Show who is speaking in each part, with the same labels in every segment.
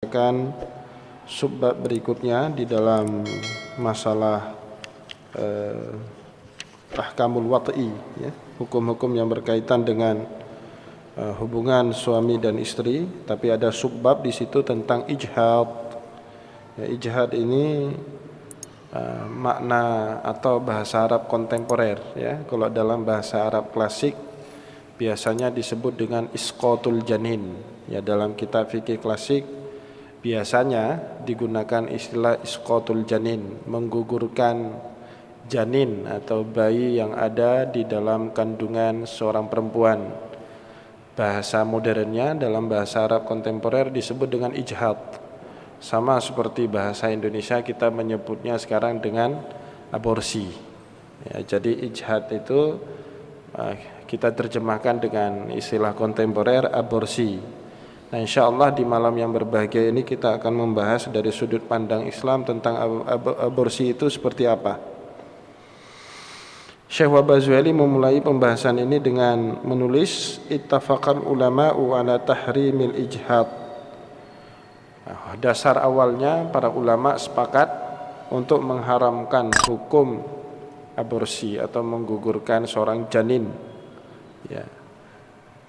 Speaker 1: memasukkan subbab berikutnya di dalam masalah ahkamul wat'i, ya, hukum-hukum yang berkaitan dengan hubungan suami dan istri, tapi ada subbab di situ tentang ijhad. Ya, ijhad ini makna atau bahasa Arab kontemporer, ya. Kalau dalam bahasa Arab klasik biasanya disebut dengan isqatul janin. Ya, dalam kitab fikih klasik biasanya digunakan istilah isqatul janin, menggugurkan janin atau bayi yang ada di dalam kandungan seorang perempuan. Bahasa modernnya dalam bahasa Arab kontemporer disebut dengan ijhad. Sama seperti bahasa Indonesia kita menyebutnya sekarang dengan aborsi. Ya, jadi ijhad itu kita terjemahkan dengan istilah kontemporer aborsi. Nah, insyaallah di malam yang berbahagia ini kita akan membahas dari sudut pandang Islam tentang aborsi itu seperti apa. Syekh Wabazwali memulai pembahasan ini dengan menulis ittafaqal ulama'u ala tahrimil ijhad. Dasar awalnya para ulama sepakat untuk mengharamkan hukum aborsi atau menggugurkan seorang janin, ya,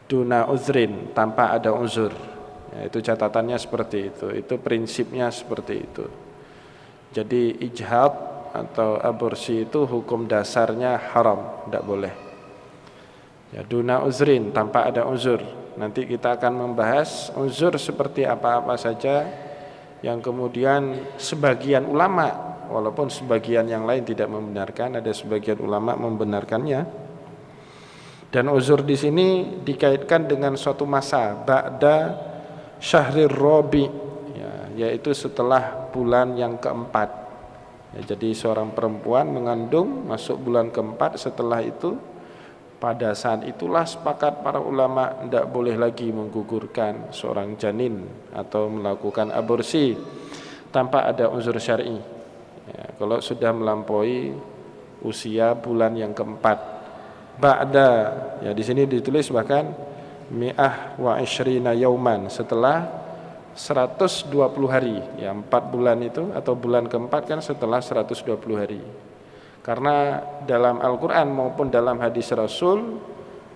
Speaker 1: duna uzrin, tanpa ada uzur. Ya, itu catatannya seperti itu prinsipnya seperti itu. Jadi ijhad atau aborsi itu hukum dasarnya haram, tidak boleh. Ya, duna uzrin, tanpa ada uzur. Nanti kita akan membahas uzur seperti apa-apa saja yang kemudian sebagian ulama, walaupun sebagian yang lain tidak membenarkan, ada sebagian ulama membenarkannya. Dan uzur di sini dikaitkan dengan suatu masa ba'da syahrir rabi, ya, yaitu setelah bulan yang keempat. Ya, jadi seorang perempuan mengandung masuk bulan keempat, setelah itu pada saat itulah sepakat para ulama tidak boleh lagi menggugurkan seorang janin atau melakukan aborsi tanpa ada uzur syar'i. Ya, kalau sudah melampaui usia bulan yang keempat, ba'da, ya di sini ditulis bahkan mi'ah wa ishrina yauman, setelah 120 hari, ya 4 bulan itu atau bulan keempat kan setelah 120 hari. Karena dalam Al-Quran maupun dalam hadis Rasul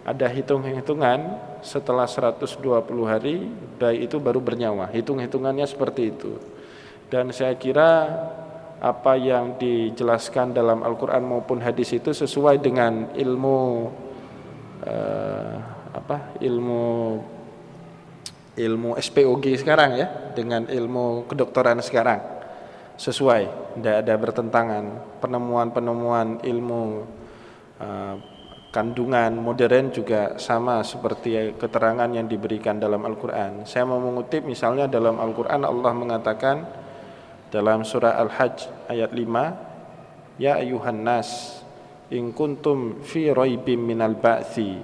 Speaker 1: ada hitung-hitungan setelah 120 hari bayi itu baru bernyawa. Hitung-hitungannya seperti itu. Dan saya kira apa yang dijelaskan dalam Al-Quran maupun hadis itu sesuai dengan ilmu ilmu SPOG sekarang, ya, dengan ilmu kedokteran sekarang. Sesuai, tidak ada bertentangan. Penemuan-penemuan ilmu kandungan modern juga sama seperti keterangan yang diberikan dalam Al-Quran. Saya mau mengutip misalnya dalam Al-Quran Allah mengatakan dalam surah Al-Hajj ayat 5, ya ayuhan nas in kuntum fi raibim minal ba'thi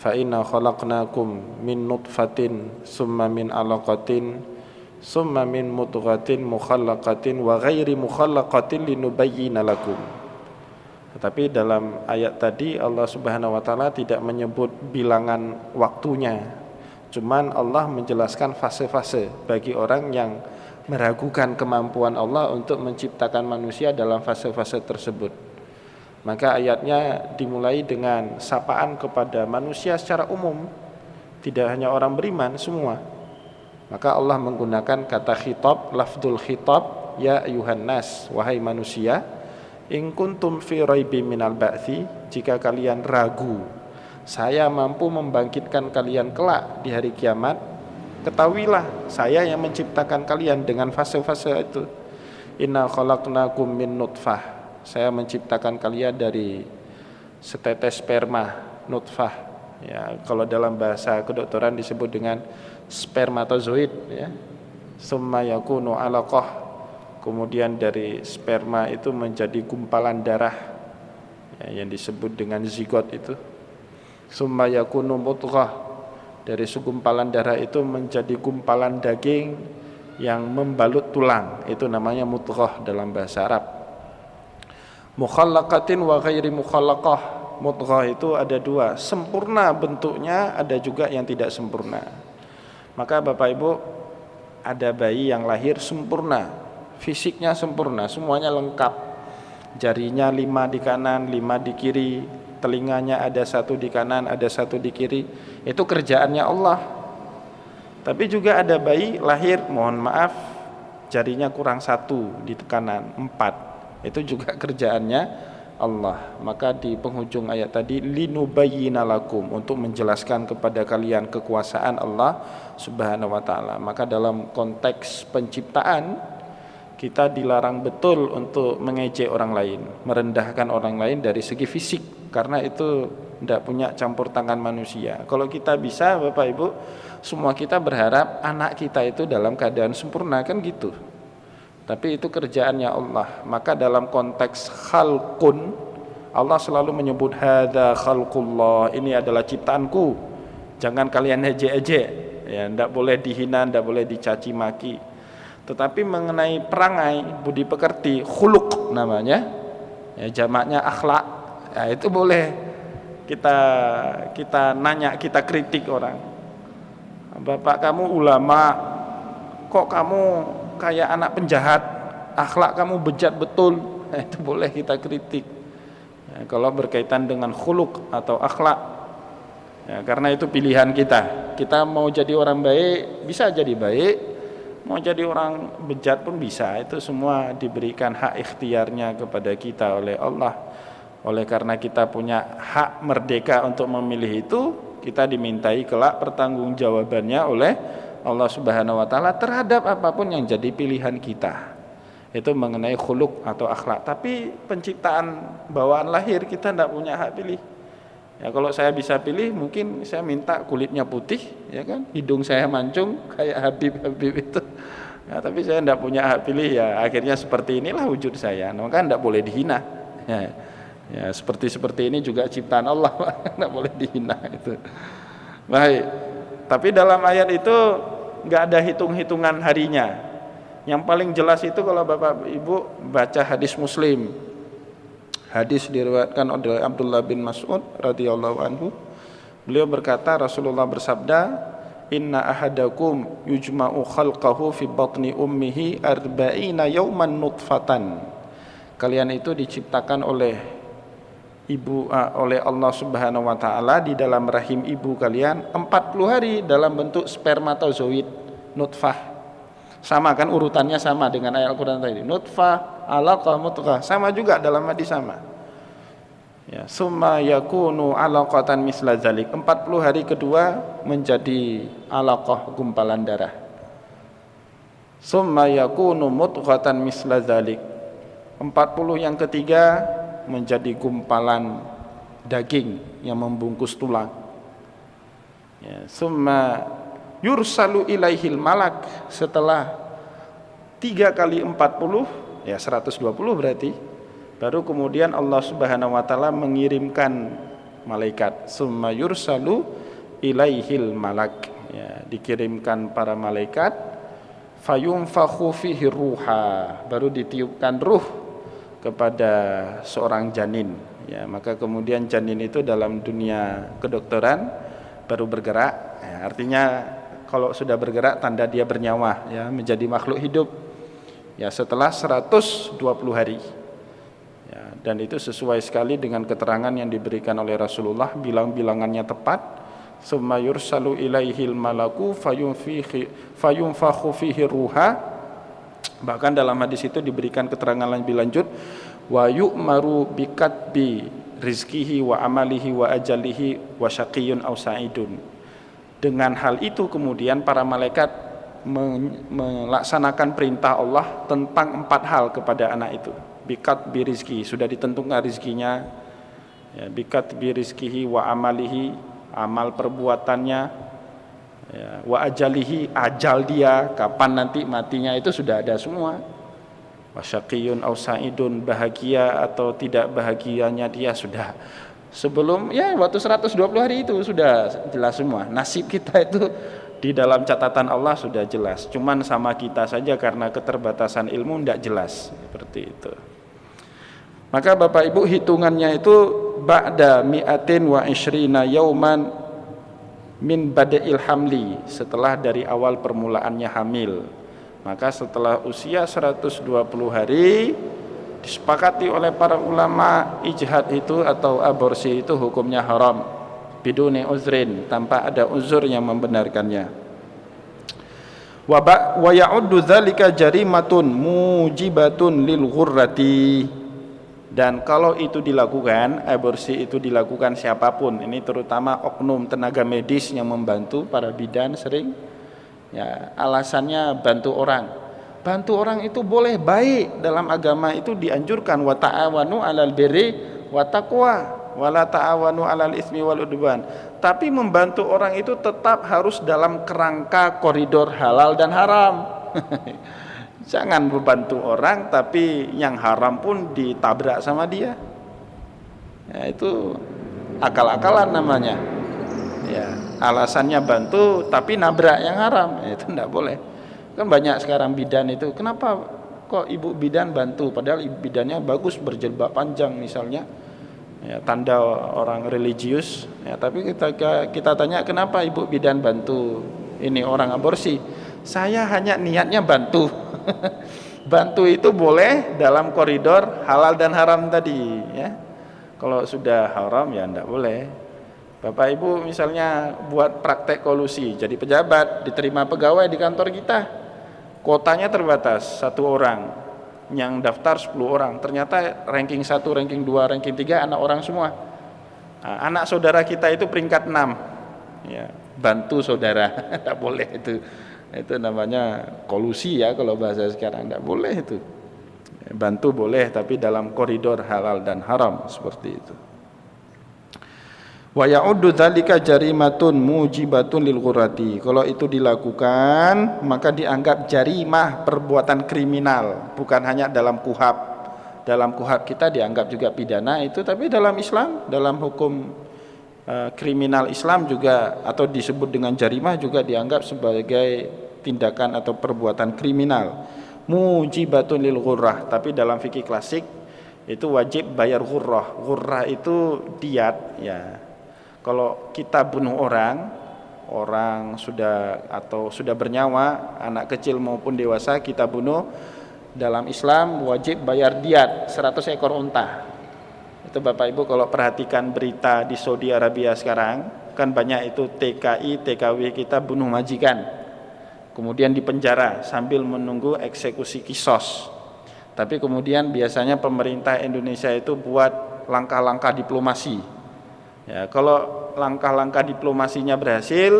Speaker 1: fa inna khalaqnakum min nutfatin summa min alaqatin summa min mudghatin mukhallaqatin wa ghairi mukhallaqatin linubayyina lakum. Tetapi dalam ayat tadi Allah Subhanahu wa taala tidak menyebut bilangan waktunya. Cuman Allah menjelaskan fase-fase bagi orang yang meragukan kemampuan Allah untuk menciptakan manusia dalam fase-fase tersebut. Maka ayatnya dimulai dengan sapaan kepada manusia secara umum, tidak hanya orang beriman, semua. Maka Allah menggunakan kata khitab, lafdzul khitab, ya ayuhan nas, wahai manusia, in kuntum fi raibim minal ba'thi, jika kalian ragu saya mampu membangkitkan kalian kelak di hari kiamat, ketahuilah saya yang menciptakan kalian dengan fase-fase itu. Inna khalaqnakum min nutfah, saya menciptakan kalian dari setetes sperma, nutfah, ya, kalau dalam bahasa kedokteran disebut dengan spermatozoid, ya. Summa yakunu alaqah, kemudian dari sperma itu menjadi gumpalan darah, ya, yang disebut dengan zigot itu. Summa yakunu mudghah, dari segumpalan darah itu menjadi gumpalan daging yang membalut tulang, itu namanya mudghah dalam bahasa Arab. Mukhallaqatin wa ghairi mukhallaqah, mudghah itu ada dua, sempurna bentuknya, ada juga yang tidak sempurna. Maka Bapak Ibu, ada bayi yang lahir sempurna, fisiknya sempurna, semuanya lengkap, jarinya 5 di kanan, 5 di kiri, telinganya ada 1 di kanan, ada 1 di kiri, itu kerjaannya Allah. Tapi juga ada bayi lahir, mohon maaf, jarinya kurang 1 di kanan, 4, itu juga kerjaannya Allah. Maka di penghujung ayat tadi, linubayyina lakum, untuk menjelaskan kepada kalian kekuasaan Allah Subhanahu wa taala. Maka dalam konteks penciptaan kita dilarang betul untuk mengejek orang lain, merendahkan orang lain dari segi fisik, karena itu tidak punya campur tangan manusia. Kalau kita bisa, Bapak Ibu, semua kita berharap anak kita itu dalam keadaan sempurna, kan gitu. Tapi itu kerjaannya Allah. Maka dalam konteks khalqun, Allah selalu menyebut hadza khalqullah, ini adalah ciptaanku. Jangan kalian ejek-ejek, ya, tidak boleh dihina, tidak boleh dicaci maki. Tetapi mengenai perangai, budi pekerti, khuluq namanya, ya, jamaknya akhlak, ya, itu boleh kita nanya, kita kritik orang. Bapak kamu ulama, kok kamu kayak anak penjahat, akhlak kamu bejat betul, nah, itu boleh kita kritik, ya, kalau berkaitan dengan khuluq atau akhlak, ya, karena itu pilihan kita mau jadi orang baik, bisa jadi baik, mau jadi orang bejat pun bisa. Itu semua diberikan hak ikhtiarnya kepada kita oleh Allah. Oleh karena kita punya hak merdeka untuk memilih itu, kita dimintai kelak pertanggungjawabannya oleh Allah Subhanahu wa taala terhadap apapun yang jadi pilihan kita. Itu mengenai khuluq atau akhlak. Tapi penciptaan bawaan lahir kita tidak punya hak pilih. Ya, kalau saya bisa pilih, mungkin saya minta kulitnya putih, ya kan, hidung saya mancung kayak Habib itu. Ya, tapi saya tidak punya hak pilih, ya akhirnya seperti inilah wujud saya. Maka tidak boleh dihina. Ya, seperti ini juga ciptaan Allah, tidak boleh dihina itu. Baik. Tapi dalam ayat itu nggak ada hitung-hitungan harinya. Yang paling jelas itu kalau Bapak Ibu baca hadis Muslim. Hadis diriwayatkan oleh Abdullah bin Mas'ud radhiyallahu anhu. Beliau berkata, Rasulullah bersabda, "Inna ahadakum yujma'u khalqahu fi batni ummihi arba'ina yawman nutfatan." Kalian itu diciptakan oleh oleh Allah Subhanahu wa taala di dalam rahim ibu kalian 40 hari dalam bentuk spermatozoid, nutfah. Sama kan, urutannya sama dengan ayat Al-Qur'an tadi. Nutfah, alaqah, mudghah, sama juga dalam hadis sama. Ya, summa yakunu alaqatan misla zalik. 40 hari kedua menjadi alaqah, gumpalan darah. Summa yakunu mudghatan misla zalik. 40 yang ketiga menjadi gumpalan daging yang membungkus tulang. Ya, summa yursalu ilaihil malak. Setelah 3 kali 40, ya 120 berarti, baru kemudian Allah Subhanahu wa taala mengirimkan malaikat. Summa yursalu ilaihil malak, ya, dikirimkan para malaikat. Fayunfakhu fihi ruha, baru ditiupkan ruh kepada seorang janin, ya, maka kemudian janin itu dalam dunia kedokteran baru bergerak, ya, artinya kalau sudah bergerak tanda dia bernyawa, ya, menjadi makhluk hidup, ya, setelah 120 hari, ya, dan itu sesuai sekali dengan keterangan yang diberikan oleh Rasulullah, bilangannya tepat. Summa yursalu ilaihil malaku fayunfakhu fihi ruha. Bahkan dalam hadis itu diberikan keterangan lebih lanjut, wa yu'maru bikatbi rizkihi wa amalihi wa ajalihi wa syaqiyyun aw sa'idun. Dengan hal itu kemudian para malaikat melaksanakan perintah Allah tentang 4 hal kepada anak itu. Bikatbi rizki, sudah ditentukan rizkinya, ya, bikatbi rizkihi wa amalihi, amal perbuatannya, ya, wa ajalihi, ajal dia, kapan nanti matinya, itu sudah ada semua. Wasyaqiyun aw sa'idun, bahagia atau tidak bahagianya dia sudah sebelum, ya, waktu 120 hari itu sudah jelas semua. Nasib kita itu di dalam catatan Allah sudah jelas. Cuman sama kita saja karena keterbatasan ilmu tidak jelas, seperti itu. Maka Bapak Ibu, hitungannya itu ba'da mi'atin wa ishrina yauman min bada'il hamli, setelah dari awal permulaannya hamil. Maka setelah usia 120 hari disepakati oleh para ulama, ijtihad itu atau aborsi itu hukumnya haram biduni uzrin, tanpa ada uzur yang membenarkannya. Wa ya'uddu dzalika jarimatun mujibatun lil ghurrati. Dan kalau itu dilakukan, aborsi itu dilakukan siapapun, ini terutama oknum tenaga medis yang membantu para bidan sering, ya alasannya bantu orang. Bantu orang itu boleh, baik, dalam agama itu dianjurkan, wa ta'awanu 'alal birri wa taqwa wa la ta'awanu 'alal ismi wal udwan. Tapi membantu orang itu tetap harus dalam kerangka koridor halal dan haram. Jangan membantu orang tapi yang haram pun ditabrak sama dia. Ya, itu akal-akalan namanya. Ya, alasannya bantu tapi nabrak yang haram, ya, itu tidak boleh. Kan banyak sekarang bidan itu, kenapa kok ibu bidan bantu padahal ibu bidannya bagus, berjilbab panjang misalnya, ya, tanda orang religius, ya, tapi kita tanya kenapa ibu bidan bantu ini orang aborsi, saya hanya niatnya bantu. Bantu itu boleh dalam koridor halal dan haram tadi, ya. Kalau sudah haram ya tidak boleh. Bapak Ibu misalnya buat praktek kolusi, jadi pejabat, diterima pegawai di kantor kita, kuotanya terbatas 1 orang, yang daftar 10 orang, ternyata ranking 1, ranking 2, ranking 3 anak orang semua. Nah, anak saudara kita itu peringkat 6, ya, bantu saudara. Tidak boleh itu namanya kolusi, ya, kalau bahasa sekarang tidak boleh itu. Bantu boleh tapi dalam koridor halal dan haram, seperti itu. Wa ya'uddu dzalika jarimatun mujibatun lil ghurrati. Kalau itu dilakukan maka dianggap jarimah, perbuatan kriminal, bukan hanya dalam KUHAP. Dalam KUHAP kita dianggap juga pidana itu, tapi dalam Islam, dalam hukum kriminal Islam juga, atau disebut dengan jarimah, juga dianggap sebagai tindakan atau perbuatan kriminal. Mujibatun lil ghurrah, tapi dalam fikih klasik itu wajib bayar ghurrah. Ghurrah itu diat, ya. Kalau kita bunuh orang sudah bernyawa, anak kecil maupun dewasa kita bunuh, dalam Islam wajib bayar diat 100 ekor unta. Itu Bapak Ibu kalau perhatikan berita di Saudi Arabia sekarang, kan banyak itu TKI, TKW kita bunuh majikan, kemudian dipenjara sambil menunggu eksekusi kisos. Tapi kemudian biasanya pemerintah Indonesia itu buat langkah-langkah diplomasi. Ya, kalau langkah-langkah diplomasinya berhasil,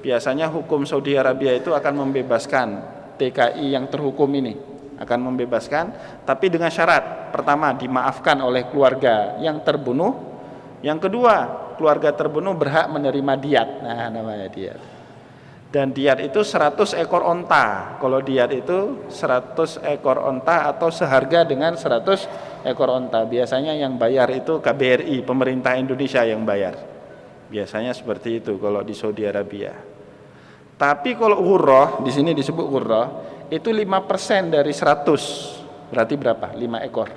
Speaker 1: biasanya hukum Saudi Arabia itu akan membebaskan TKI yang terhukum ini, akan membebaskan, tapi dengan syarat. Pertama, dimaafkan oleh keluarga yang terbunuh. Yang kedua, keluarga terbunuh berhak menerima diat. Nah, namanya diat. Dan diat itu 100 ekor onta. Kalau diat itu 100 ekor onta atau seharga dengan 100 ekor onta. Biasanya yang bayar itu KBRI, pemerintah Indonesia yang bayar. Biasanya seperti itu kalau di Saudi Arabia. Tapi kalau ghurrah, di sini disebut ghurrah, itu 5% dari 100. Berarti berapa? 5 ekor.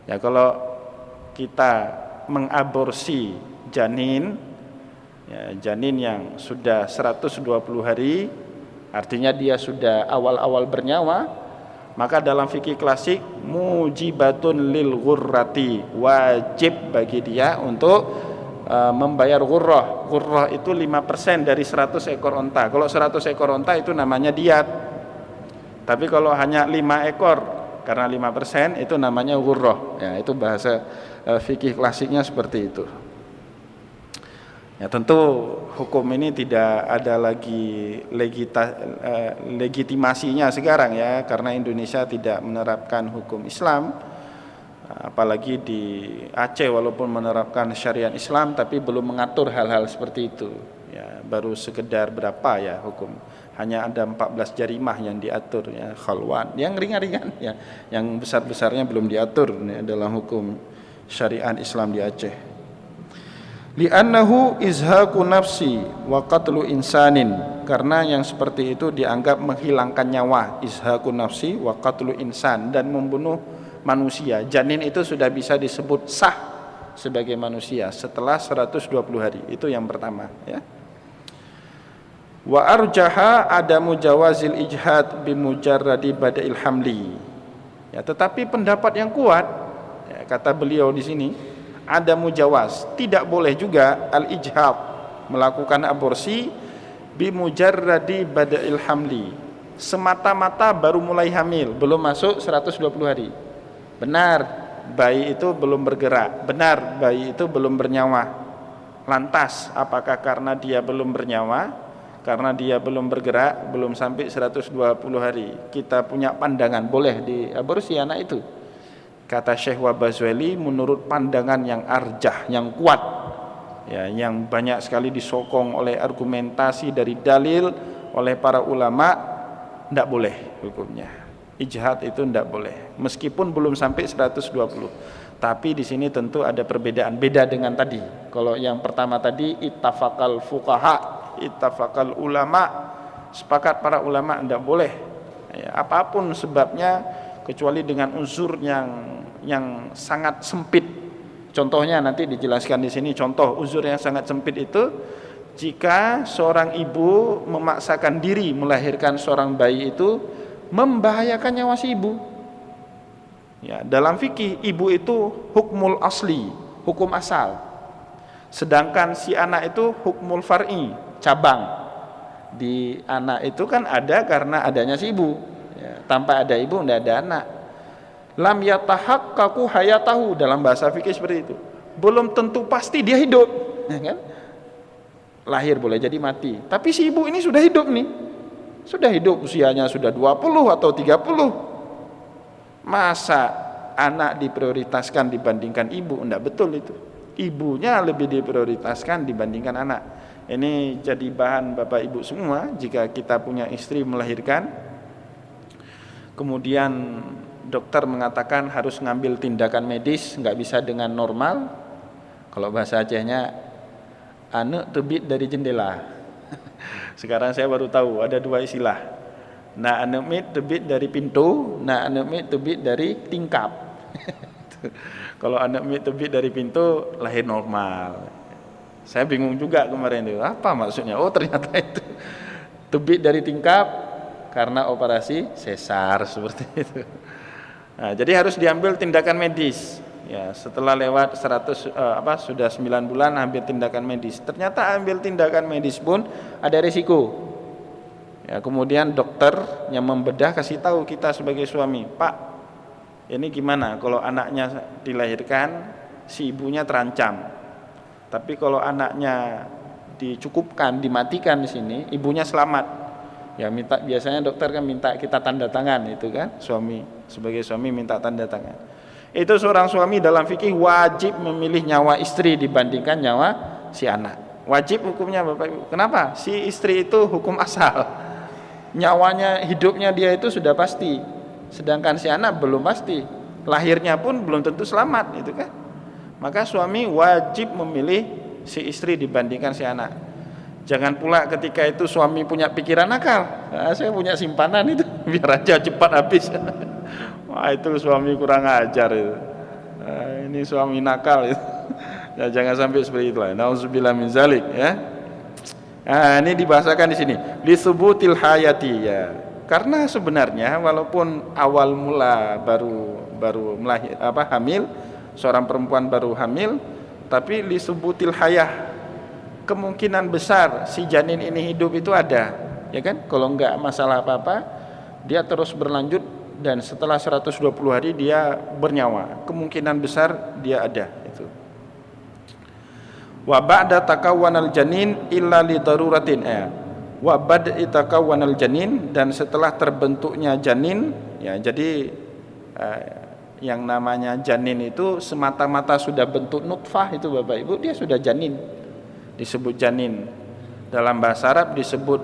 Speaker 1: Ya, kalau kita mengaborsi janin, ya, janin yang sudah 120 hari, artinya dia sudah awal-awal bernyawa, maka dalam fikih klasik mujibatun lil ghurrati, wajib bagi dia untuk membayar ghurrah. Ghurrah itu 5% dari 100 ekor onta. Kalau 100 ekor onta itu namanya diat. Tapi kalau hanya 5 ekor, karena 5% itu namanya ghurrah. Ya, itu bahasa fikih klasiknya seperti itu. Ya, tentu hukum ini tidak ada lagi legitimasinya sekarang, ya, karena Indonesia tidak menerapkan hukum Islam. Apalagi di Aceh walaupun menerapkan syariat Islam tapi belum mengatur hal-hal seperti itu. Ya, baru sekedar berapa ya hukum. Hanya ada 14 jarimah yang diatur, ya, khalwan, yang ringan-ringan, ya. Yang besar-besarnya belum diatur, ya, dalam hukum syariat Islam di Aceh. Li'annahu izhaqu nafsi wa qatlu insanin, karena yang seperti itu dianggap menghilangkan nyawa, izhaqu nafsi wa qatlu insan, dan membunuh manusia. Janin itu sudah bisa disebut sah sebagai manusia setelah 120 hari. Itu yang pertama, ya. Wa arjaha adamu jawazil ijhad bimujarradi bada'il hamli. Ya, tetapi pendapat yang kuat, ya, kata beliau di sini, adamu jawaz, tidak boleh juga al ijhad, melakukan aborsi bimujarradi bada'il hamli, semata-mata baru mulai hamil, belum masuk 120 hari. Benar, bayi itu belum bergerak, benar, bayi itu belum bernyawa. Lantas apakah karena dia belum bernyawa, karena dia belum bergerak, belum sampai 120 hari, kita punya pandangan boleh diaborsi anak itu? Kata Syekh Wabazweli, menurut pandangan yang arjah, yang kuat, ya, yang banyak sekali disokong oleh argumentasi dari dalil oleh para ulama, tidak boleh hukumnya. Ijhad itu tidak boleh, meskipun belum sampai 120. Tapi di sini tentu ada perbedaan, beda dengan tadi. Kalau yang pertama tadi ittafaqal fuqaha, ittafaqal ulama, sepakat para ulama tidak boleh, ya, apapun sebabnya, kecuali dengan unsur yang sangat sempit. Contohnya nanti dijelaskan di sini. Contoh unsur yang sangat sempit itu jika seorang ibu memaksakan diri melahirkan seorang bayi itu membahayakan nyawa si ibu. Ya, dalam fikih ibu itu hukmul asli, hukum asal. Sedangkan si anak itu hukmul far'i, cabang. Di anak itu kan ada karena adanya si ibu. Ya, tanpa ada ibu tidak ada anak. Lam yatahaqqaqu hayatahu, dalam bahasa fikih seperti itu. Belum tentu pasti dia hidup, ya kan? Lahir boleh jadi mati. Tapi si ibu ini sudah hidup nih. Sudah hidup, usianya sudah 20 atau 30. Masa anak diprioritaskan dibandingkan ibu? Tidak betul itu. Ibunya lebih diprioritaskan dibandingkan anak. Ini jadi bahan Bapak Ibu semua. Jika kita punya istri melahirkan, kemudian dokter mengatakan harus ngambil tindakan medis, nggak bisa dengan normal. Kalau bahasa Acehnya, anu tebit dari jendela. Sekarang saya baru tahu ada dua istilah. Na anemit tebit dari pintu, na anemit tebit dari tingkap. Kalau anemit tebit dari pintu, lahir normal. Saya bingung juga kemarin itu, apa maksudnya? Oh ternyata itu tebit dari tingkap karena operasi sesar seperti itu. Nah, jadi harus diambil tindakan medis. Ya, setelah lewat sudah 9 bulan ambil tindakan medis. Ternyata ambil tindakan medis pun ada risiko. Ya, kemudian dokter yang membedah kasih tahu kita sebagai suami, Pak, ini gimana kalau anaknya dilahirkan si ibunya terancam, tapi kalau anaknya dicukupkan, dimatikan di sini, ibunya selamat. Ya biasanya dokter kan minta kita tanda tangan itu kan, suami sebagai suami minta tanda tangan. Itu seorang suami dalam fikih wajib memilih nyawa istri dibandingkan nyawa si anak. Wajib hukumnya Bapak Ibu. Kenapa? Si istri itu hukum asal. Nyawanya, hidupnya dia itu sudah pasti, sedangkan si anak belum pasti, lahirnya pun belum tentu selamat, itu kan. Maka suami wajib memilih si istri dibandingkan si anak. Jangan pula ketika itu suami punya pikiran nakal, nah, saya punya simpanan itu biar aja cepat habis. Wah, itu suami kurang ajar itu. Nah, ini suami nakal itu. Ya, jangan sampai seperti itu lah. Nauzubillah min zalik, ya. Nah, ini dibahasakan di sini li subutil hayati, ya. Karena sebenarnya walaupun awal mula baru melahir hamil, seorang perempuan baru hamil, tapi li subutil hayah, kemungkinan besar si janin ini hidup itu ada, ya kan? Kalau enggak masalah apa-apa, dia terus berlanjut dan setelah 120 hari dia bernyawa, kemungkinan besar dia ada itu. Wa ba'da takawwanal janin illa li daruratin, wa bad'i takawwanal janin, dan setelah terbentuknya janin, ya, jadi yang namanya janin itu semata-mata sudah bentuk nutfah itu Bapak Ibu, dia sudah janin, disebut janin. Dalam bahasa Arab disebut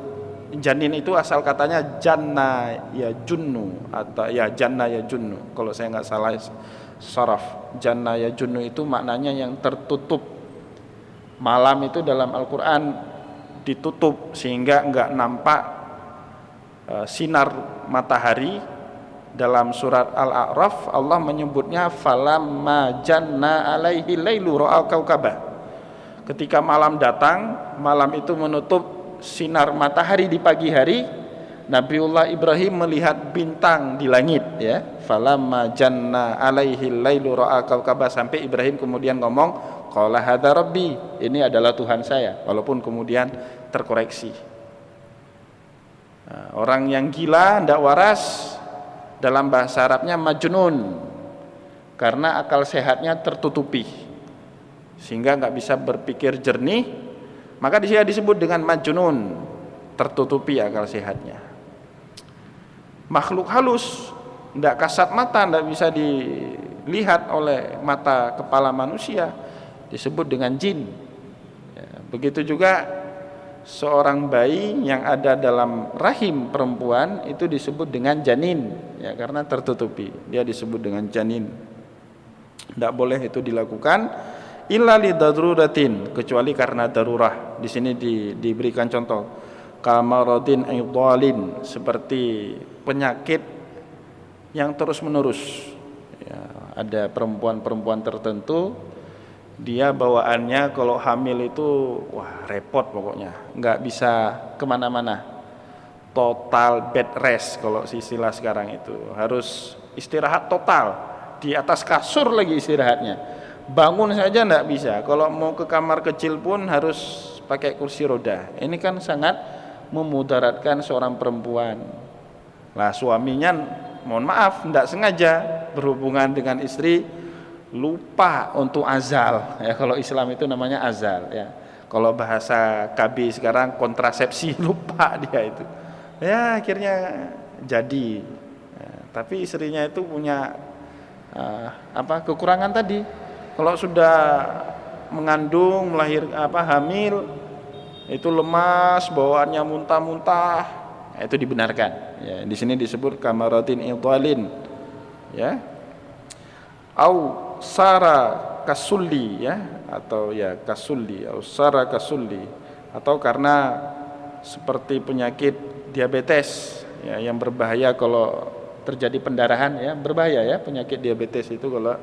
Speaker 1: janin itu asal katanya janna ya junnu, atau ya janna ya junnu, kalau saya nggak salah saraf. Janna ya junnu itu maknanya yang tertutup. Malam itu dalam Al-Quran ditutup sehingga enggak nampak sinar matahari. Dalam surat Al-A'raf Allah menyebutnya falamma janna alaihi lailu ra'al kaukabah. Ketika malam datang, malam itu menutup
Speaker 2: sinar matahari di pagi hari, Nabiullah Ibrahim melihat bintang di langit, ya. Falamma janna alaihi lailu ra'a kaukaba, sampai Ibrahim kemudian ngomong, qala hadza rabbi, ini adalah Tuhan saya, walaupun kemudian terkoreksi. Nah, orang yang gila, ndak waras, dalam bahasa Arabnya majnun, karena akal sehatnya tertutupi sehingga nggak bisa berpikir jernih, maka dia disebut dengan majnun, tertutupi akal sehatnya. Makhluk halus, tidak kasat mata, tidak bisa dilihat oleh mata kepala manusia, disebut dengan jin. Ya, begitu juga seorang bayi yang ada dalam rahim perempuan itu disebut dengan janin, ya, karena tertutupi, dia disebut dengan janin. Tidak boleh itu dilakukan illa li daruratin, kecuali karena darurah. Di sini diberikan contoh kamaradin aidhalin, seperti penyakit yang terus menerus, ya, ada perempuan-perempuan tertentu dia bawaannya kalau hamil itu wah repot, pokoknya nggak bisa kemana-mana, total bed rest kalau istilah sekarang itu, harus istirahat total, di atas kasur lagi istirahatnya, bangun saja nggak bisa, kalau mau ke kamar kecil pun harus pakai kursi roda. Ini kan sangat memudaratkan seorang perempuan. Lah suaminya mohon maaf tidak sengaja berhubungan dengan istri, lupa untuk azal, ya, kalau Islam itu namanya azal, ya. Kalau bahasa KB sekarang kontrasepsi, lupa dia itu, ya akhirnya jadi, ya, tapi istrinya itu punya kekurangan tadi. Kalau sudah mengandung, hamil, itu lemas, bawaannya muntah-muntah, itu dibenarkan. Ya, di sini disebut kamaratin idhalin, ya. Au sara kasulli, ya, atau ya kasulli, au sara kasulli, atau karena seperti penyakit diabetes, ya, yang berbahaya kalau terjadi pendarahan, ya, berbahaya, ya, penyakit diabetes itu kalau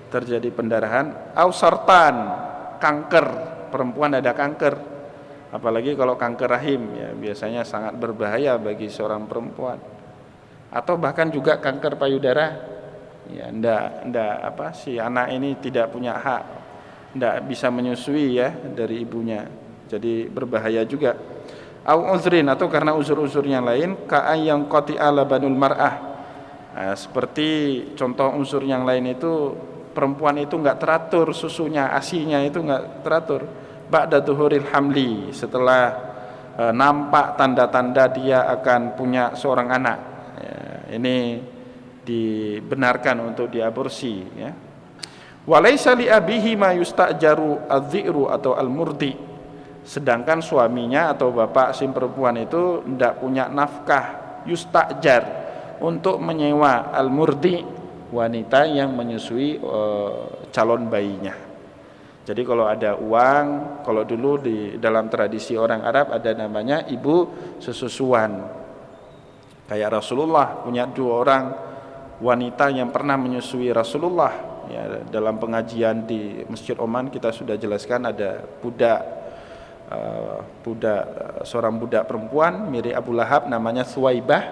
Speaker 2: terjadi pendarahan. Au sartan, kanker, perempuan ada kanker, apalagi kalau kanker rahim, ya, biasanya sangat berbahaya bagi seorang perempuan. Atau bahkan juga kanker payudara, ya, si anak ini tidak punya hak, tidak bisa menyusui, ya, dari ibunya, jadi berbahaya juga. Au uzrin, atau karena uzur-uzur yang lain, ka'ayyang qati'a labanul mar'ah. Nah, seperti contoh unsur yang lain itu, perempuan itu enggak teratur susunya, ASI-nya itu enggak teratur. Ba'da tuhuril hamli, setelah nampak tanda-tanda dia akan punya seorang anak, ya, ini dibenarkan untuk diaborsi, ya. Walaysa li abihi ma yustajaru adh-dhi'ru atau al-murdi, sedangkan suaminya atau bapak si perempuan itu tidak punya nafkah yustajar untuk menyewa al-murdi, wanita yang menyusui calon bayinya. Jadi kalau ada uang, kalau dulu di dalam tradisi orang Arab ada namanya ibu sesusuan. Kayak Rasulullah punya 2 orang wanita yang pernah menyusui Rasulullah, ya, dalam pengajian di Masjid Oman kita sudah jelaskan, ada seorang budak perempuan mirip Abu Lahab namanya Suwaibah,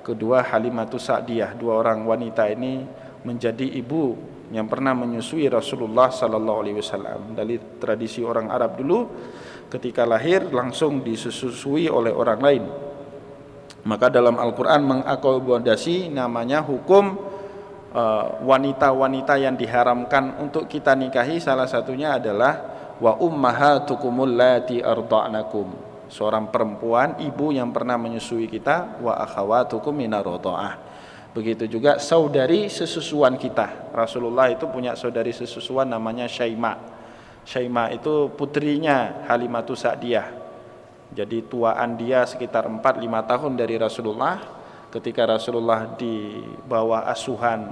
Speaker 2: kedua Halimatus Sa'diyah. 2 orang wanita ini menjadi ibu yang pernah menyusui Rasulullah sallallahu alaihi wasallam. Dari tradisi orang Arab dulu, ketika lahir langsung disusui oleh orang lain. Maka dalam Al-Qur'an mengakomodasi namanya hukum wanita-wanita yang diharamkan untuk kita nikahi, salah satunya adalah wa ummahatukumul lati arda'nakum, seorang perempuan ibu yang pernah menyusui kita, wa akhawatukum minar radha'ah. Begitu juga saudari sesusuan kita. Rasulullah itu punya saudari sesusuan namanya Syaima. Syaima itu putrinya Halimatus Sa'diyah. Jadi tuaan dia sekitar 4-5 tahun dari Rasulullah. Ketika Rasulullah di bawah asuhan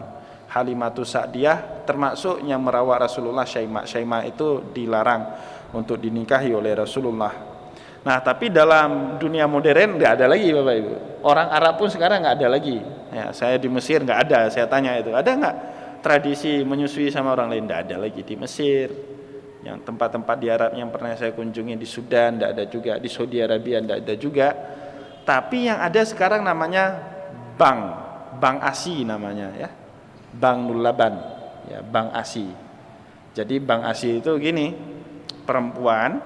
Speaker 2: Halimatus Sa'diyah, termasuk yang merawat Rasulullah Syaima. Syaima itu dilarang untuk dinikahi oleh Rasulullah. Nah, tapi dalam dunia modern nggak ada lagi, Bapak Ibu. Orang Arab pun sekarang nggak ada lagi. Ya, saya di Mesir nggak ada. Saya tanya itu, ada nggak tradisi menyusui sama orang lain? Nggak ada lagi di Mesir. Yang tempat-tempat di Arab yang pernah saya kunjungi di Sudan tidak ada juga, di Saudi Arabia tidak ada juga. Tapi yang ada sekarang namanya bank ASI namanya ya. Bank Nulaban, ya, bank ASI. Jadi bank ASI itu gini, perempuan,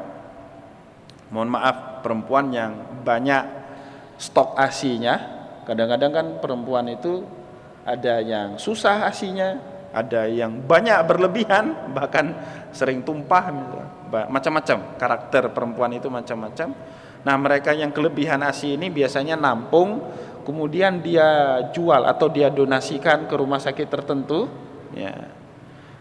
Speaker 2: mohon maaf, perempuan yang banyak stok ASI-nya. Kadang-kadang kan perempuan itu ada yang susah ASI-nya, ada yang banyak berlebihan, bahkan sering tumpah, macam-macam. Karakter perempuan itu macam-macam. Nah, mereka yang kelebihan ASI ini biasanya nampung, kemudian dia jual atau dia donasikan ke rumah sakit tertentu, ya.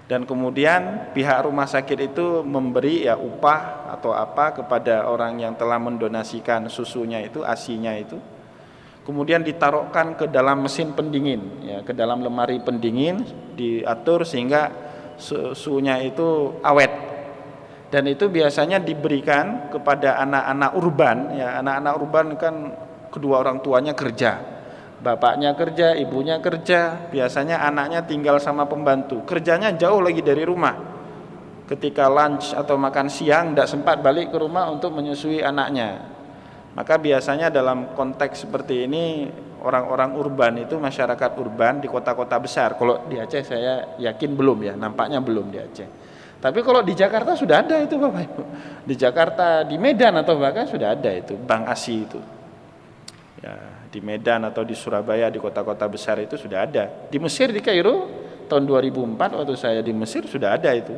Speaker 2: Dan kemudian pihak rumah sakit itu memberi ya upah atau apa kepada orang yang telah mendonasikan susunya itu, ASI-nya itu. Kemudian ditaruhkan ke dalam mesin pendingin, ya, ke dalam lemari pendingin, diatur sehingga susunya itu awet. Dan itu biasanya diberikan kepada anak-anak urban, ya, anak-anak urban kan kedua orang tuanya kerja, bapaknya kerja, ibunya kerja, biasanya anaknya tinggal sama pembantu, kerjanya jauh lagi dari rumah. Ketika lunch atau makan siang tidak sempat balik ke rumah untuk menyusui anaknya. Maka biasanya dalam konteks seperti ini orang-orang urban itu, masyarakat urban di kota-kota besar. Kalau di Aceh saya yakin belum ya, nampaknya belum di Aceh. Tapi kalau di Jakarta sudah ada itu Bapak Ibu. Di Jakarta, di Medan atau bahkan sudah ada itu Bank ASI itu. Ya, di Medan atau di Surabaya, di kota-kota besar itu sudah ada. Di Mesir, di Kairo tahun 2004 waktu saya di Mesir sudah ada itu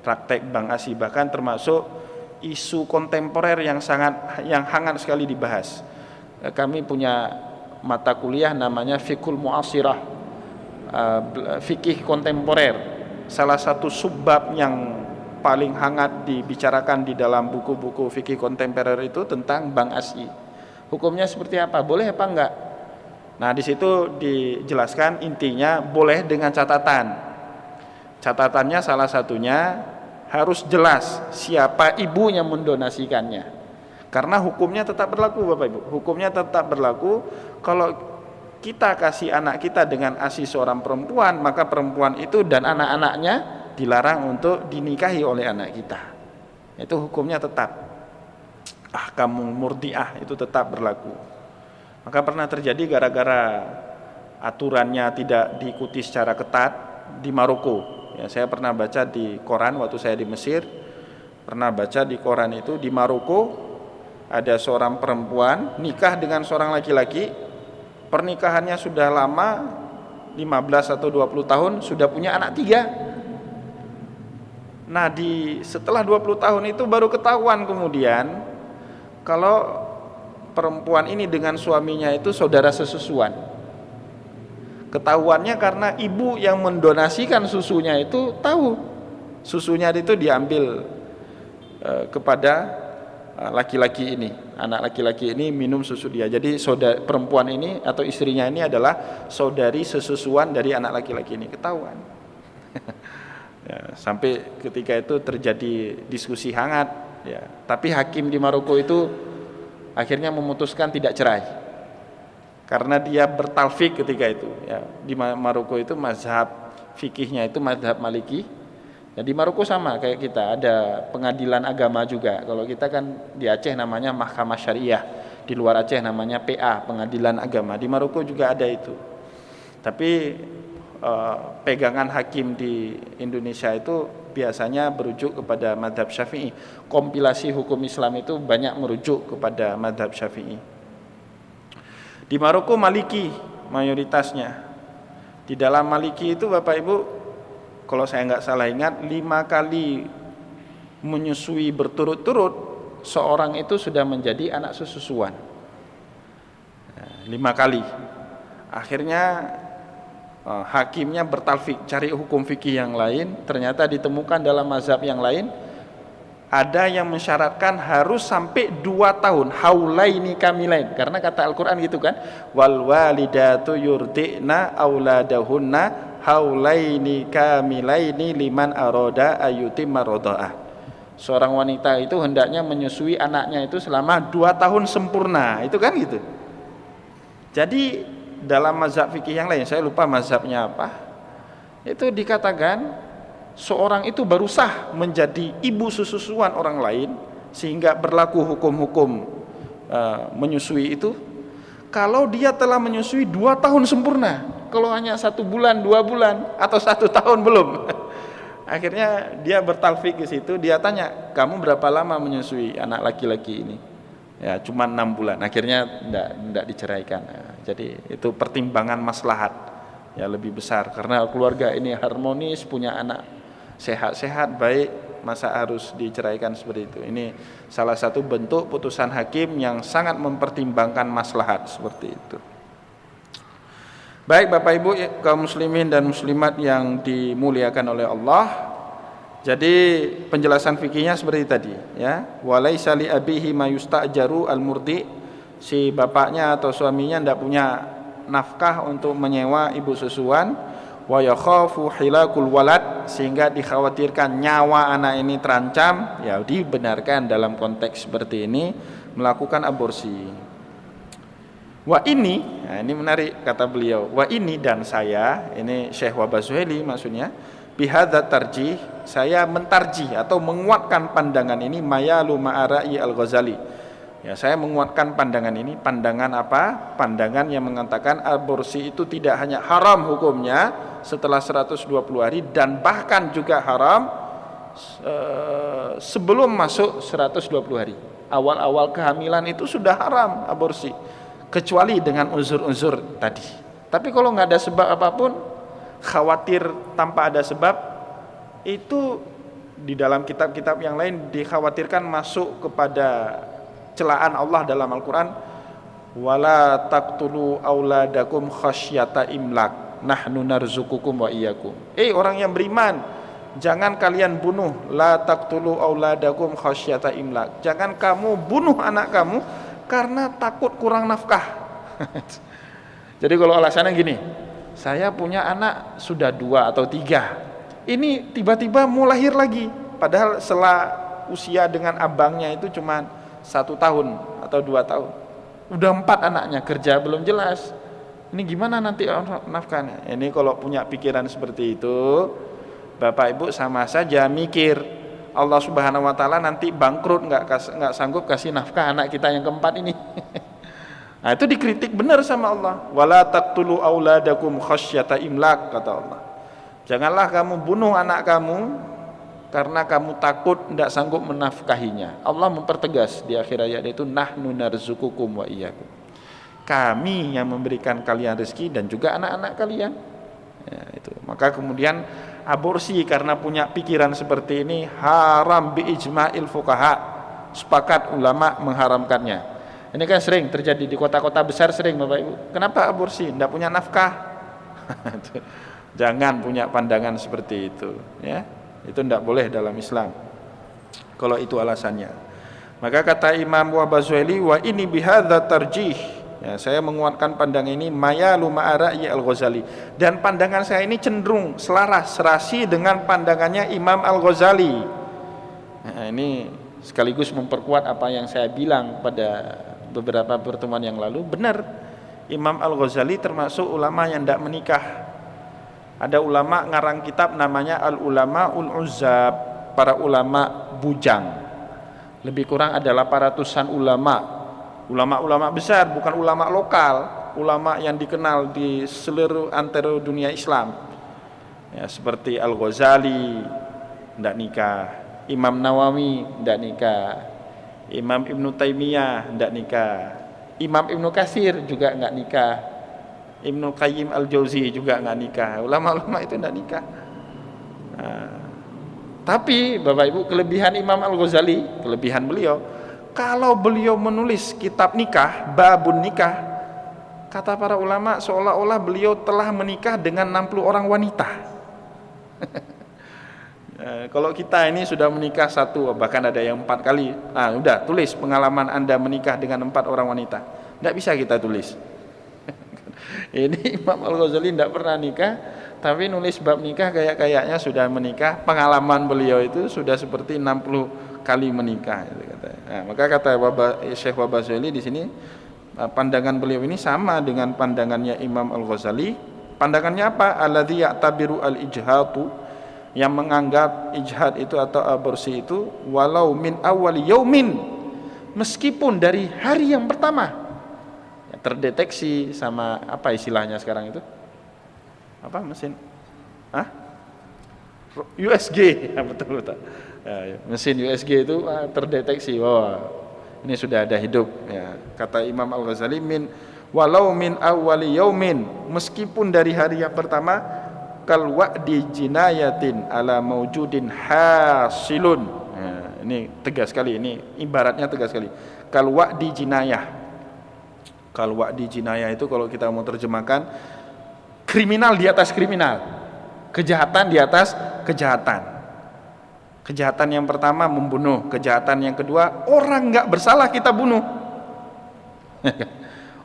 Speaker 2: praktek Bank ASI, bahkan termasuk isu kontemporer yang hangat sekali dibahas. Kami punya mata kuliah namanya Fiqhul Mu'asirah, fikih kontemporer. Salah satu subbab yang paling hangat dibicarakan di dalam buku-buku fikih kontemporer itu tentang Bank ASI. Hukumnya seperti apa? Boleh apa enggak? Nah, di situ dijelaskan intinya boleh dengan catatan. Catatannya salah satunya harus jelas siapa ibu yang mendonasikannya. Karena hukumnya tetap berlaku Bapak Ibu. Hukumnya tetap berlaku kalau kita kasih anak kita dengan ASI seorang perempuan, maka perempuan itu dan anak-anaknya dilarang untuk dinikahi oleh anak kita. Itu hukumnya tetap. Ahkamul murdiah itu tetap berlaku. Maka pernah terjadi gara-gara aturannya tidak diikuti secara ketat di Maroko. Ya, saya pernah baca di koran waktu saya di Mesir, pernah baca di koran itu di Maroko ada seorang perempuan nikah dengan seorang laki-laki. Pernikahannya sudah lama, 15 atau 20 tahun, sudah punya anak 3. Nah, setelah 20 tahun itu baru ketahuan kemudian kalau perempuan ini dengan suaminya itu saudara sesusuan. Ketahuannya karena ibu yang mendonasikan susunya itu tahu susunya itu diambil kepada laki-laki ini, anak laki-laki ini minum susu dia. Jadi perempuan ini atau istrinya ini adalah saudari sesusuan dari anak laki-laki ini, ketahuan. Ya, sampai ketika itu terjadi diskusi hangat. Ya, tapi hakim di Maroko itu akhirnya memutuskan tidak cerai, karena dia bertalfik ketika itu. Ya, di Maroko itu mazhab fikihnya itu mazhab Maliki. Ya, di Maroko sama kayak kita, ada pengadilan agama juga. Kalau kita kan di Aceh namanya Mahkamah Syariah, di luar Aceh namanya PA, pengadilan agama. Di Maroko juga ada itu. Tapi pegangan hakim di Indonesia itu biasanya berujuk kepada mazhab Syafi'i. Kompilasi hukum Islam itu banyak merujuk kepada mazhab Syafi'i. Di Maroko Maliki mayoritasnya. Di dalam Maliki itu Bapak Ibu, kalau saya nggak salah ingat, 5 kali menyusui berturut-turut seorang itu sudah menjadi anak sesusuan. 5 kali. Akhirnya hakimnya bertalfik, cari hukum fikih yang lain. Ternyata ditemukan dalam mazhab yang lain ada yang mensyaratkan harus sampai 2 tahun, haulaini kamilain. Karena kata Al-Quran gitu kan, wal walidatu yurdi'na auladahunna haulaini kamilaini liman aroda ayutimma roda'ah. Seorang wanita itu hendaknya menyusui anaknya itu selama 2 tahun sempurna. Itu kan gitu. Jadi dalam mazhab fikih yang lain, saya lupa mazhabnya apa, itu dikatakan seorang itu baru sah menjadi ibu susuan orang lain sehingga berlaku hukum-hukum menyusui itu kalau dia telah menyusui 2 tahun sempurna. Kalau hanya 1 bulan, 2 bulan atau 1 tahun belum. Akhirnya dia bertalfik ke situ, dia tanya, kamu berapa lama menyusui anak laki-laki ini? Ya, cuma 6 bulan. Akhirnya tidak diceraikan. Nah, jadi itu pertimbangan maslahat ya lebih besar karena keluarga ini harmonis, punya anak sehat-sehat, baik, masa harus diceraikan seperti itu. Ini salah satu bentuk putusan hakim yang sangat mempertimbangkan maslahat seperti itu. Baik Bapak Ibu kaum muslimin dan muslimat yang dimuliakan oleh Allah. Jadi penjelasan fikihnya seperti tadi ya. Walaisa li abihi mayusta'jaru al-murdi, si bapaknya atau suaminya tidak punya nafkah untuk menyewa ibu susuan, wa yakhafu hilakul walad, sehingga dikhawatirkan nyawa anak ini terancam, ya dibenarkan dalam konteks seperti ini melakukan aborsi. Wa ini, nah ini menarik kata beliau, wa ini dan saya, ini Syekh Wahbah Zuhaili maksudnya, bihadza tarjih, saya mentarjih atau menguatkan pandangan ini mayalu ma'ara'i al-Ghazali. Ya, saya menguatkan pandangan ini. Pandangan apa? Pandangan yang mengatakan aborsi itu tidak hanya haram hukumnya setelah 120 hari dan bahkan juga haram sebelum masuk 120 hari. Awal-awal kehamilan itu sudah haram aborsi, kecuali dengan unsur-unsur tadi. Tapi kalau nggak ada sebab apapun, khawatir tanpa ada sebab, itu di dalam kitab-kitab yang lain dikhawatirkan masuk kepada celaan Allah dalam Al-Quran, wala taqtulu auladakum khasyata imlak nahnu narzukukum wa iyyakum. Orang yang beriman, jangan kalian bunuh, la taqtulu auladakum khasyata imlak, jangan kamu bunuh anak kamu karena takut kurang nafkah. Jadi kalau alasannya gini, saya punya anak sudah 2 atau 3, ini tiba-tiba mau lahir lagi, padahal setelah usia dengan abangnya itu cuma 1 tahun atau 2 tahun, udah 4 anaknya, kerja belum jelas, ini gimana nanti nafkahnya? Ini kalau punya pikiran seperti itu, Bapak Ibu sama saja mikir Allah Subhanahu Wa Taala nanti bangkrut, nggak sanggup kasih nafkah anak kita yang keempat ini. Nah, itu dikritik benar sama Allah. Wala taqtulu auladakum khasyata imlak, kata Allah. Janganlah kamu bunuh anak kamu karena kamu takut tidak sanggup menafkahinya. Allah mempertegas di akhir ayat itu, nahnu narzukukum wa iyyakum, kami yang memberikan kalian rezeki dan juga anak-anak kalian. Ya, itu. Maka kemudian aborsi karena punya pikiran seperti ini haram bi ijma'il fuqaha, sepakat ulama mengharamkannya. Ini kan sering terjadi di kota-kota besar, sering Bapak Ibu. Kenapa aborsi? Tidak punya nafkah. Jangan punya pandangan seperti itu ya. Itu tidak boleh dalam Islam kalau itu alasannya. Maka kata Imam Wahbah Zuhaili, wa ini bihadza tarjih, ya, saya menguatkan pandangan ini mayalu ma'ara'i al-Ghazali, dan pandangan saya ini cenderung selaras serasi dengan pandangannya Imam Al-Ghazali. Nah, ini sekaligus memperkuat apa yang saya bilang pada beberapa pertemuan yang lalu. Benar, Imam Al-Ghazali termasuk ulama yang tidak menikah. Ada ulama ngarang kitab namanya Al-Ulama Ul-Uzzab, para ulama bujang. Lebih kurang ada 800-an ulama besar, bukan ulama lokal, ulama yang dikenal di seluruh antero dunia Islam. Ya, seperti Al-Ghazali tidak nikah, Imam Nawawi tidak nikah, Imam Ibnu Taimiyah tidak nikah, Imam Ibnu Katsir juga nggak nikah, Ibnu Qayyim Al-Jauzi juga nggak nikah. Ulama-ulama itu nggak nikah. Nah, tapi Bapak Ibu, kelebihan Imam Al-Ghazali, kelebihan beliau, kalau beliau menulis kitab nikah, babun nikah, kata para ulama seolah-olah beliau telah menikah dengan 60 orang wanita. Kalau kita ini sudah menikah 1, bahkan ada yang 4 kali, nah udah tulis pengalaman Anda menikah dengan 4 orang wanita. Nggak bisa kita tulis. Ini Imam Al-Ghazali tidak pernah nikah, tapi nulis bab nikah kayaknya sudah menikah. Pengalaman beliau itu sudah seperti 60 kali menikah, gitu katanya. Nah, maka kata Syekh Wahbah Zuhaili di sini, pandangan beliau ini sama dengan pandangannya Imam Al-Ghazali. Pandangannya apa? Alladzi ya'tabiru al-ijhatu yang menganggap ijhad itu atau aborsi itu walau min awwali yaumin, meskipun dari hari yang pertama ya, terdeteksi sama apa istilahnya sekarang itu? Apa mesin? USG, ya, betul. Ya, mesin USG itu terdeteksi ini sudah ada hidup. Ya, kata Imam Al-Ghazali walau min awwali yaumin, meskipun dari hari yang pertama, kal wa'di jinayatin ala maujudin hasilun. Ya, ini tegas sekali, ini ibaratnya tegas sekali. Kal wa'di jinayah. Kal wa'di jinayah itu kalau kita mau terjemahkan kriminal di atas kriminal, kejahatan di atas kejahatan. Kejahatan yang pertama membunuh, kejahatan yang kedua orang nggak bersalah kita bunuh.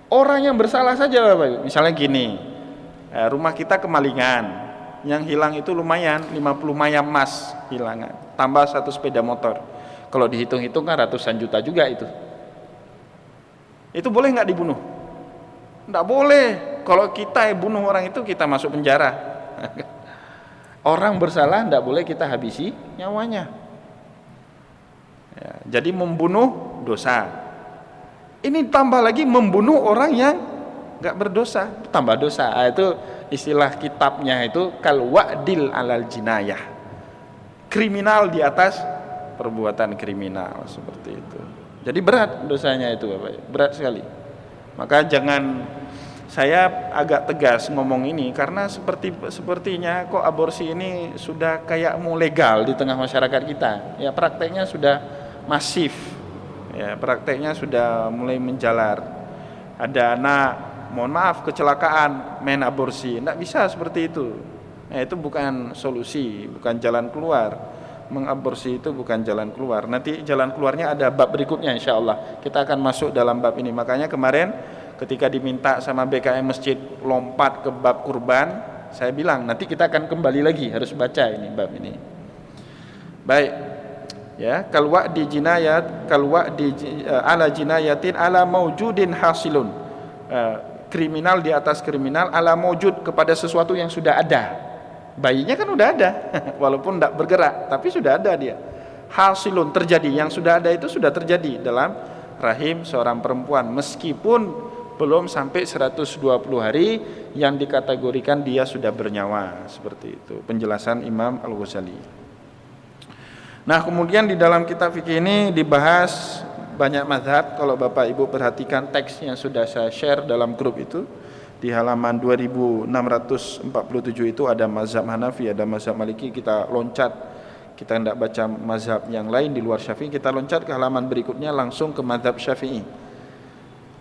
Speaker 2: Orang yang bersalah saja, Bapak. Misalnya gini, rumah kita kemalingan, yang hilang itu lumayan 50 mayam emas hilangan, tambah 1 sepeda motor. Kalau dihitung-hitung kan ratusan juta juga itu. Itu boleh nggak dibunuh? Nggak boleh. Kalau kita bunuh orang itu kita masuk penjara. Orang bersalah nggak boleh kita habisi nyawanya. Ya, jadi membunuh dosa. Ini tambah lagi membunuh orang yang nggak berdosa, tambah dosa. Itu istilah kitabnya itu kal wa'dil alal jinayah, kriminal di atas perbuatan kriminal, seperti itu. Jadi berat dosanya itu, Bapak, berat sekali. Maka jangan, saya agak tegas ngomong ini karena sepertinya kok aborsi ini sudah kayak mau legal di tengah masyarakat kita. Ya, prakteknya sudah masif. Ya, prakteknya sudah mulai menjalar. Ada anak, mohon maaf, kecelakaan, main aborsi. Tidak bisa seperti itu. Itu bukan solusi, bukan jalan keluar. Mengaborsi itu bukan jalan keluar. Nanti jalan keluarnya ada bab berikutnya, insya Allah. Kita akan masuk dalam bab ini. Makanya kemarin ketika diminta sama BKM Masjid lompat ke bab kurban, saya bilang nanti kita akan kembali lagi, harus baca ini bab ini. Baik. Ya, kalwa di jinayat, kalwa di ala jinayatin ala maujudin hasilun. Kriminal di atas kriminal ala maujud, kepada sesuatu yang sudah ada. Bayinya kan udah ada, walaupun tidak bergerak, tapi sudah ada dia. Hasilun, terjadi, yang sudah ada itu sudah terjadi dalam rahim seorang perempuan, meskipun belum sampai 120 hari yang dikategorikan dia sudah bernyawa, seperti itu penjelasan Imam Al-Ghazali. Nah, kemudian di dalam kitab fikih ini dibahas banyak mazhab. Kalau Bapak Ibu perhatikan teks yang sudah saya share dalam grup itu, di halaman 2647 itu ada mazhab Hanafi, ada mazhab Maliki. Kita loncat, kita tidak baca mazhab yang lain di luar Syafi'i, kita loncat ke halaman berikutnya langsung ke mazhab Syafi'i.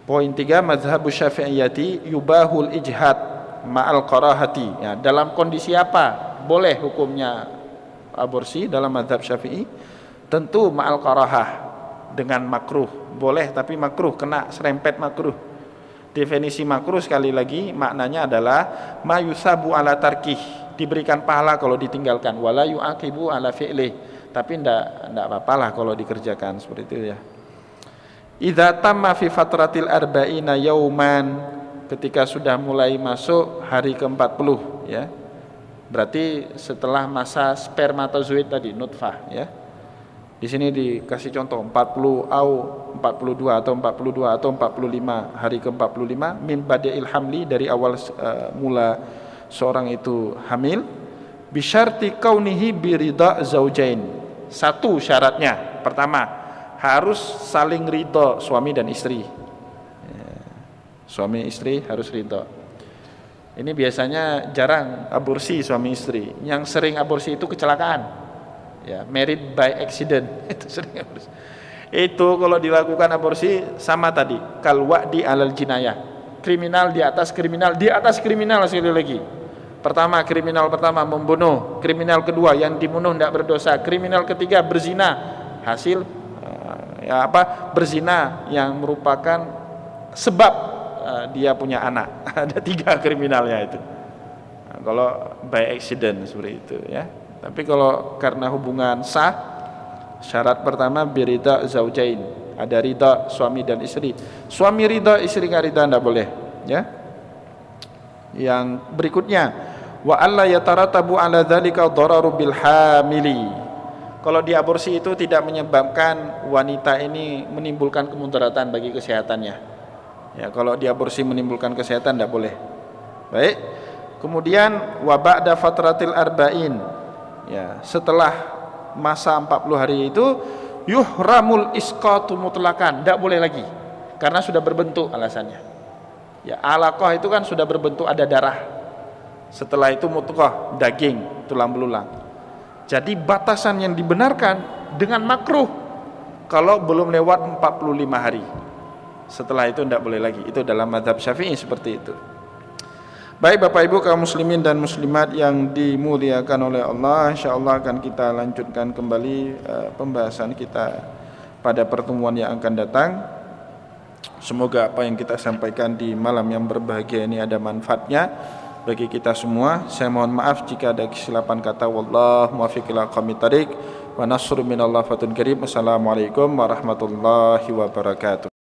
Speaker 2: Poin 3, mazhab Syafi'iyati yubahul ijhad ma'al qarahati. Ya, dalam kondisi apa boleh hukumnya aborsi dalam mazhab Syafi'i? Tentu ma'al qarahah, dengan makruh. Boleh tapi makruh, kena serempet makruh. Definisi makruh sekali lagi maknanya adalah ma yusabu ala tarkih, diberikan pahala kalau ditinggalkan, wala yu'aqibu ala fi'lih, tapi enggak apa-apalah kalau dikerjakan, seperti itu ya. Idza tamma fi fatratil arba'ina yauman, ketika sudah mulai masuk hari ke-40 ya. Berarti setelah masa spermatozoid tadi, nutfah ya. Di sini dikasih contoh 40 au 42 atau 42 atau 45, hari ke-45 min bada'il hamli, dari awal mula seorang itu hamil, bi syarti kaunihi bi ridha zaujain. Satu syaratnya, pertama harus saling ridha suami dan istri. Suami istri harus ridha. Ini biasanya jarang aborsi suami istri. Yang sering aborsi itu kecelakaan. Ya, married by accident. Itu sering aborsi. Itu kalau dilakukan aborsi sama tadi, kal wa'di alal jinayah. Kriminal di atas kriminal, di atas kriminal sekali lagi. Pertama, kriminal pertama membunuh, kriminal kedua yang dibunuh tidak berdosa, kriminal ketiga berzina, hasil berzina yang merupakan sebab dia punya anak. Ada 3 kriminalnya itu. Nah, kalau by accident seperti itu ya. Tapi kalau karena hubungan sah, syarat pertama birida zaujain, ada ridha suami dan istri. Suami ridha, istri enggak ridha, enggak boleh ya. Yang berikutnya, wa alla yataratabu ala dzalika dhararu bil hamili. Kalau diaborsi itu tidak menyebabkan wanita ini menimbulkan kemudaratan bagi kesehatannya. Ya, kalau diaborsi menimbulkan kesehatan tidak boleh. Baik. Kemudian wa ba'da fatratil arba'in. Ya, setelah masa 40 hari itu yuhramul isqatu mutlaqan, tidak boleh lagi karena sudah berbentuk alasannya. Ya, alaqah itu kan sudah berbentuk ada darah. Setelah itu mutqah, daging, tulang belulang. Jadi batasan yang dibenarkan dengan makruh kalau belum lewat 45 hari. Setelah itu tidak boleh lagi. Itu dalam mazhab Syafi'i seperti itu. Baik Bapak Ibu kaum muslimin dan muslimat yang dimuliakan oleh Allah, insyaallah akan kita lanjutkan kembali pembahasan kita pada pertemuan yang akan datang. Semoga apa yang kita sampaikan di malam yang berbahagia ini ada manfaatnya bagi kita semua. Saya mohon maaf jika ada kesilapan kata. Wallahu muwaffiq ila aqwamit thariq wa nasrun minallah fatun karim. Assalamualaikum warahmatullahi wabarakatuh.